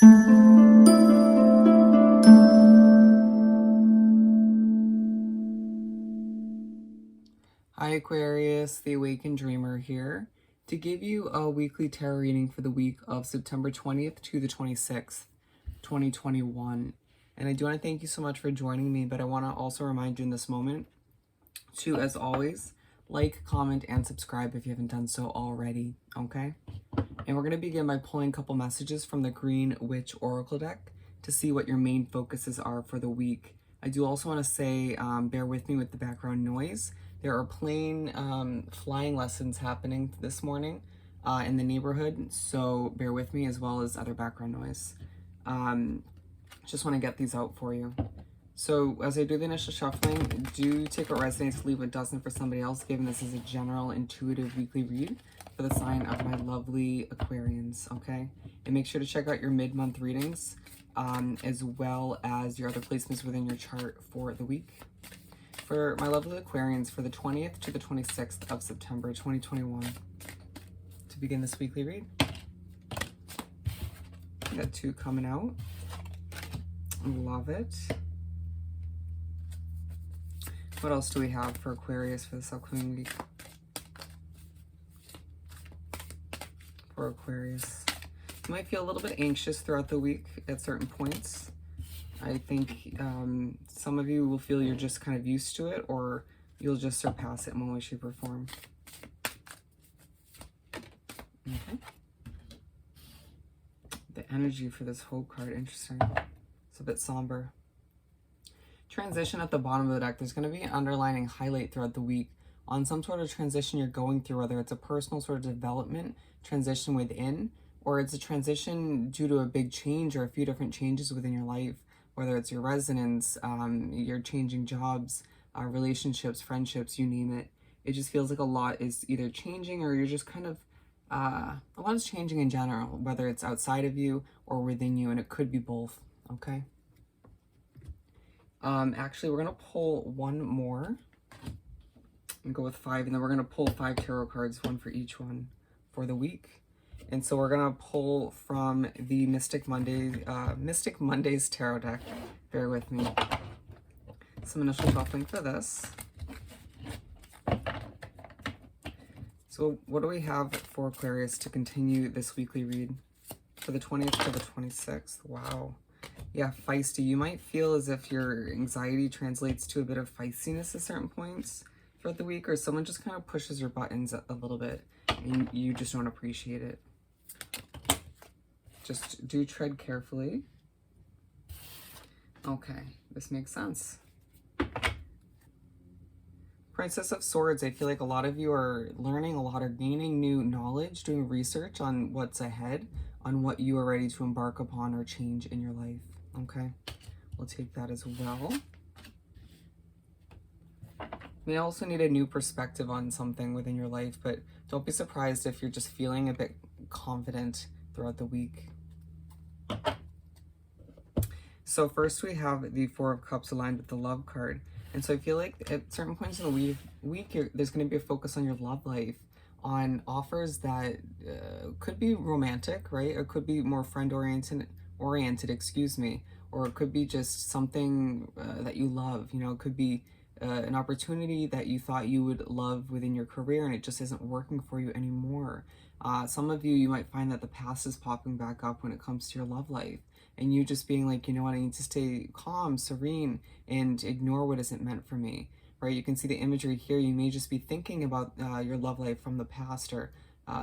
Hi Aquarius, the Awakened Dreamer here to give you a weekly tarot reading for the week of September 20th to the 26th, 2021. And I do want to thank you so much for joining me, but I want to also remind you in this moment to, as always, like, comment, and subscribe if you haven't done so already, okay? And we're going to begin by pulling a couple messages from the Green Witch Oracle deck to see what your main focuses are for the week. I do also want to say, bear with me with the background noise. There are plane flying lessons happening this morning in the neighborhood, so bear with me, as well as other background noise. Just want to get these out for you. So as I do the initial shuffling, do take what resonates, leave what doesn't for somebody else, given this is a general intuitive weekly read for the sign of my lovely Aquarians, okay? And make sure to check out your mid-month readings, as well as your other placements within your chart for the week. For my lovely Aquarians, for the 20th to the 26th of September 2021, to begin this weekly read. We got two coming out. Love it. What else do we have for Aquarius for this upcoming week? For Aquarius, you might feel a little bit anxious throughout the week at certain points. I think some of you will feel you're just kind of used to it, or you'll just surpass it in one way, shape, or form. Okay. The energy for this Hope card, interesting. It's a bit somber. Transition at the bottom of the deck. There's going to be an underlining highlight throughout the week on some sort of transition you're going through, whether it's a personal sort of development transition within, or it's a transition due to a big change or a few different changes within your life, whether it's your residence, you're changing jobs, relationships, friendships, you name it. It just feels like a lot is either changing, or you're just kind of, a lot is changing in general, whether it's outside of you or within you, and it could be both, okay? Actually, we're going to pull one more and go with 5, and then we're going to pull 5 tarot cards, one for each one for the week. And so we're going to pull from the Mystic Mondays tarot deck. Bear with me. Some initial shuffling for this. So what do we have for Aquarius to continue this weekly read for the 20th to the 26th? Wow. Yeah, feisty. You might feel as if your anxiety translates to a bit of feistiness at certain points throughout the week, or someone just kind of pushes your buttons a little bit and you just don't appreciate it. Just do tread carefully. Okay, this makes sense. Princess of Swords. I feel like a lot of you are learning a lot, or gaining new knowledge, doing research on what's ahead, on what you are ready to embark upon or change in your life. Okay, we'll take that as well. You may also need a new perspective on something within your life, but don't be surprised if you're just feeling a bit confident throughout the week. So first we have the Four of Cups aligned with the Love card. And so I feel like at certain points in the week there's going to be a focus on your love life, on offers that could be romantic, right? Or could be more friend-oriented, excuse me. Or it could be just something that you love. You know, it could be an opportunity that you thought you would love within your career, and it just isn't working for you anymore. Some of you might find that the past is popping back up when it comes to your love life, and you just being like, you know what, I need to stay calm, serene, and ignore what isn't meant for me, right? You can see the imagery here. You may just be thinking about your love life from the past, or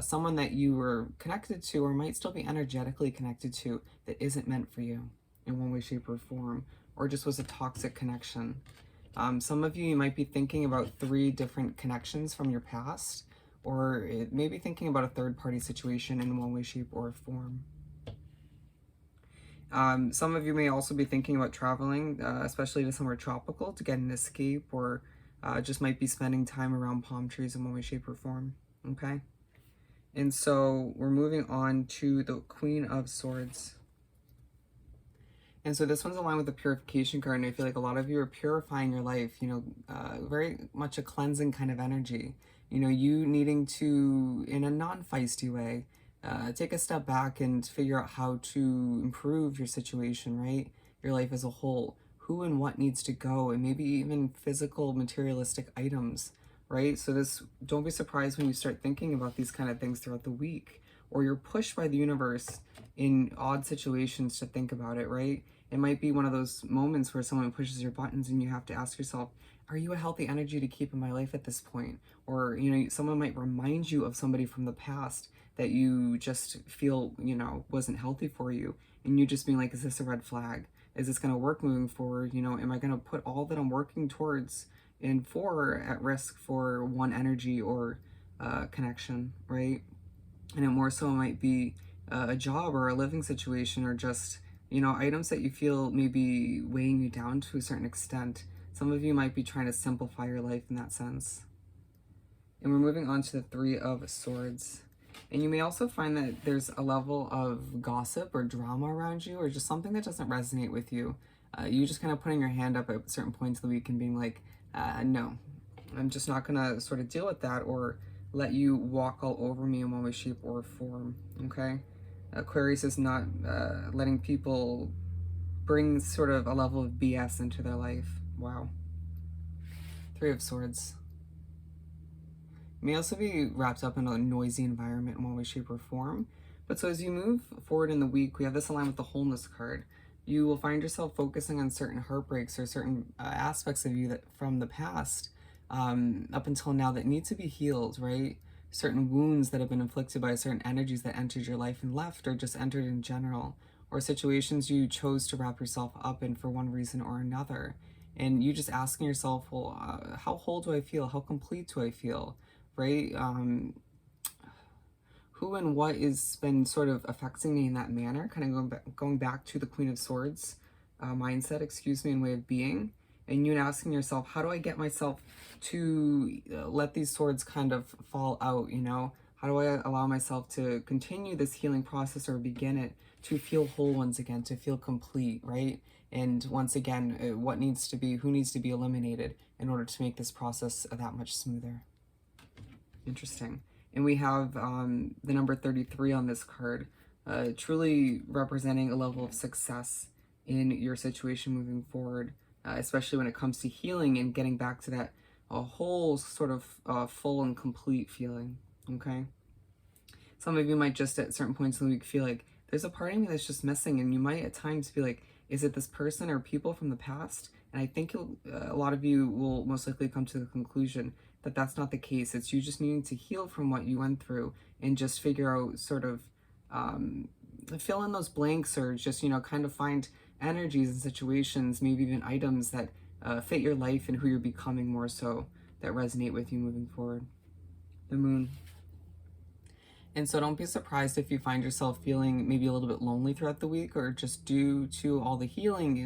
someone that you were connected to, or might still be energetically connected to, that isn't meant for you in one way, shape, or form, or just was a toxic connection. Some of you might be thinking about 3 different connections from your past, or maybe thinking about a third-party situation in one way, shape, or form. Some of you may also be thinking about traveling, especially to somewhere tropical, to get an escape, or just might be spending time around palm trees in one way, shape, or form, okay? And so we're moving on to the Queen of Swords. And so this one's aligned with the purification card, and I feel like a lot of you are purifying your life, you know, very much a cleansing kind of energy. You know, you needing to, in a non-feisty way, take a step back and figure out how to improve your situation, right? Your life as a whole. Who and what needs to go, and maybe even physical, materialistic items, right? So don't be surprised when you start thinking about these kind of things throughout the week, or you're pushed by the universe in odd situations to think about it, right? It might be one of those moments where someone pushes your buttons and you have to ask yourself, are you a healthy energy to keep in my life at this point? Or, someone might remind you of somebody from the past that you just feel, wasn't healthy for you. And you just being like, is this a red flag? Is this going to work moving forward? Am I going to put all that I'm working towards and for at risk for one energy or connection, right? And it more so might be a job or a living situation, or just, items that you feel maybe weighing you down to a certain extent. Some of you might be trying to simplify your life in that sense. And we're moving on to the Three of Swords. And you may also find that there's a level of gossip or drama around you, or just something that doesn't resonate with you. You just kind of putting your hand up at certain points of the week and being like, no, I'm just not going to sort of deal with that, or let you walk all over me in one way, shape, or form, okay? Aquarius is not letting people bring sort of a level of BS into their life. Wow. Three of Swords. You may also be wrapped up in a noisy environment in one way, shape, or form. But so as you move forward in the week, we have this aligned with the Wholeness card. You will find yourself focusing on certain heartbreaks or certain aspects of you that from the past up until now that need to be healed, right? Certain wounds that have been inflicted by certain energies that entered your life and left, or just entered in general, or situations you chose to wrap yourself up in for one reason or another. And you just asking yourself, well, how whole do I feel? How complete do I feel? Right? Who and what is been sort of affecting me in that manner? Kind of going back to the Queen of Swords mindset, and way of being. And you asking yourself, how do I get myself to let these swords kind of fall out, How do I allow myself to continue this healing process, or begin it, to feel whole once again, to feel complete, right? And once again, who needs to be eliminated in order to make this process that much smoother? Interesting. And we have the number 33 on this card, truly representing a level of success in your situation moving forward, especially when it comes to healing and getting back to that whole sort of full and complete feeling, okay? Some of you might just at certain points in the week feel like there's a part of me that's just missing, and you might at times be like, is it this person or people from the past? And I think a lot of you will most likely come to the conclusion that that's not the case. It's you just needing to heal from what you went through and just figure out sort of fill in those blanks, or just, kind of find energies and situations, maybe even items that fit your life and who you're becoming more so, that resonate with you moving forward. The Moon. And so don't be surprised if you find yourself feeling maybe a little bit lonely throughout the week, or just due to all the healing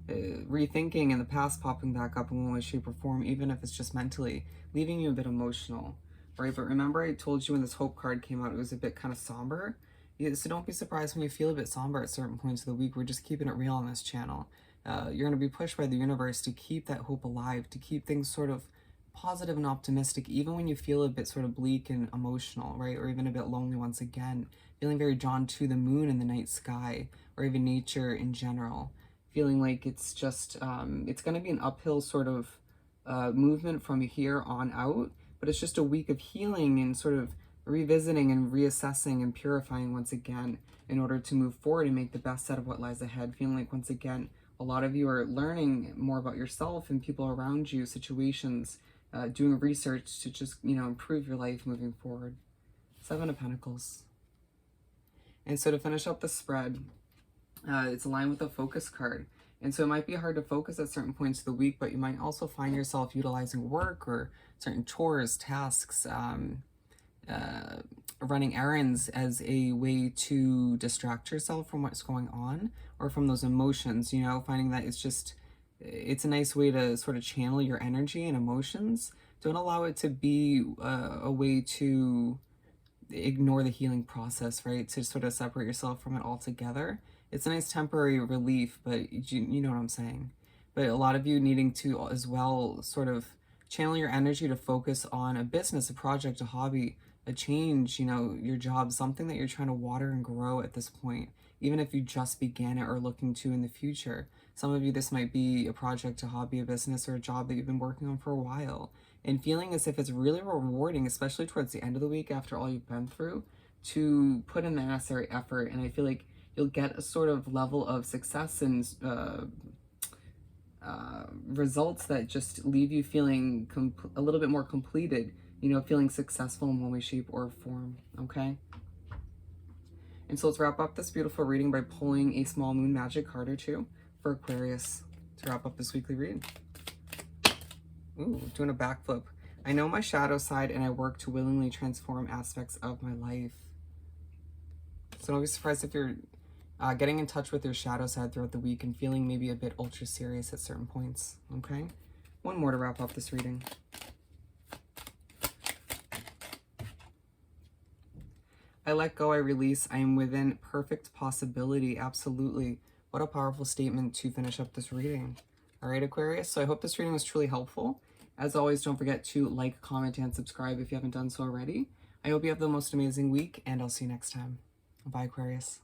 and rethinking and the past popping back up in one way, shape, or form, even if it's just mentally, leaving you a bit emotional, right? But remember, I told you when this Hope card came out, it was a bit kind of somber. Yeah, so don't be surprised when you feel a bit somber at certain points of the week. We're just keeping it real on this channel. You're going to be pushed by the universe to keep that hope alive, to keep things sort of positive and optimistic, even when you feel a bit sort of bleak and emotional, right? Or even a bit lonely once again, feeling very drawn to the moon in the night sky, or even nature in general, feeling like it's just, it's going to be an uphill sort of movement from here on out, but it's just a week of healing and sort of revisiting and reassessing and purifying once again in order to move forward and make the best out of what lies ahead. Feeling like once again, a lot of you are learning more about yourself and people around you, situations, doing research to just, improve your life moving forward. Seven of Pentacles. And so to finish up the spread, it's aligned with the Focus card. And so it might be hard to focus at certain points of the week, but you might also find yourself utilizing work or certain chores, tasks, running errands as a way to distract yourself from what's going on, or from those emotions, finding that it's a nice way to sort of channel your energy and emotions. Don't allow it to be a way to ignore the healing process, right? To sort of separate yourself from it altogether. It's a nice temporary relief, but you know what I'm saying. But a lot of you needing to as well sort of channel your energy to focus on a business, a project, a hobby, a change, you know, your job, something that you're trying to water and grow at this point, even if you just began it or looking to in the future. Some of you, this might be a project, a hobby, a business, or a job that you've been working on for a while, and feeling as if it's really rewarding, especially towards the end of the week after all you've been through, to put in the necessary effort. And I feel like you'll get a sort of level of success and results that just leave you feeling a little bit more completed, you know, feeling successful in one way, shape, or form, okay? And so let's wrap up this beautiful reading by pulling a small moon magic card or two for Aquarius to wrap up this weekly read. Ooh, doing a backflip. I know my shadow side and I work to willingly transform aspects of my life. So don't be surprised if you're getting in touch with your shadow side throughout the week and feeling maybe a bit ultra serious at certain points, okay? One more to wrap up this reading. I let go, I release, I am within perfect possibility. Absolutely. What a powerful statement to finish up this reading. All right, Aquarius, so I hope this reading was truly helpful. As always, don't forget to like, comment, and subscribe if you haven't done so already. I hope you have the most amazing week, and I'll see you next time. Bye, Aquarius.